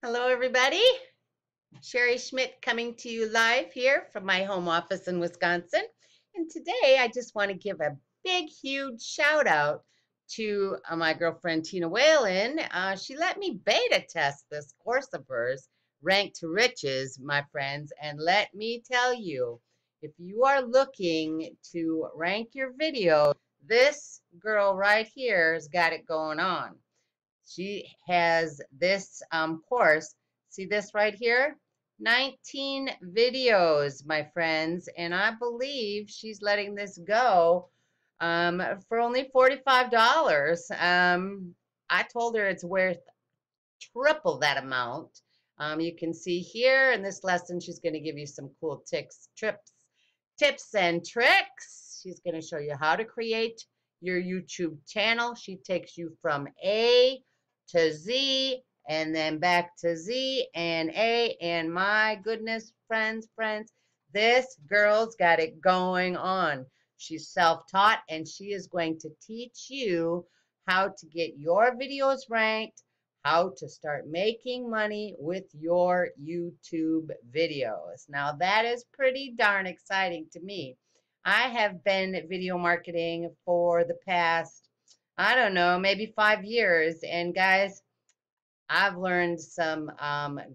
Hello, everybody. Chery Schmidt coming to you live here from my home office in Wisconsin. And today I just want to give a big, huge shout out to my girlfriend Tina Whalen. She let me beta test this course of hers, Rank to Riches, my friends. And let me tell you, if you are looking to rank your video, this girl right here has got it going on. She has this course. See this right here? 19 videos, my friends, and I believe she's letting this go for only $45. I told her it's worth triple that amount. You can see here in this lesson, she's going to give you some cool tips and tricks. She's going to show you how to create your YouTube channel. She takes you from A to Z and then back to Z and A. And my goodness, friends, this girl's got it going on. She's self-taught and she is going to teach you how to get your videos ranked, how to start making money with your YouTube videos. Now that is pretty darn exciting to me. I have been video marketing for the past, I don't know, maybe 5 years. And guys, I've learned some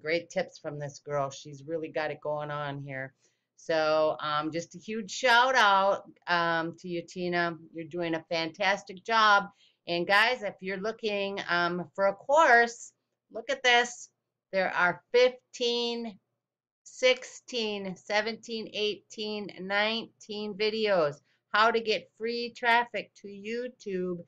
great tips from this girl. She's really got it going on here. So just a huge shout out to you, Tina. You're doing a fantastic job. And guys, if you're looking for a course, look at this. There are 15, 16, 17, 18, 19 videos. How to get free traffic to YouTube,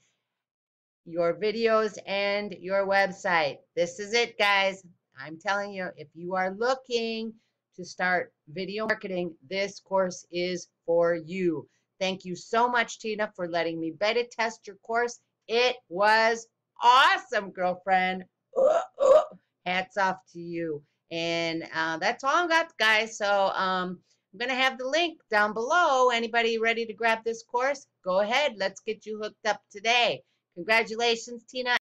your videos, and your website. This is it, guys. I'm telling you, if you are looking to start video marketing, this course is for you. Thank you so much, Tina, for letting me beta test your course. It was awesome, girlfriend. Hats off to you. And that's all I got, guys. So I'm going to have the link down below. Anybody ready to grab this course? Go ahead. Let's get you hooked up today. Congratulations, Tina,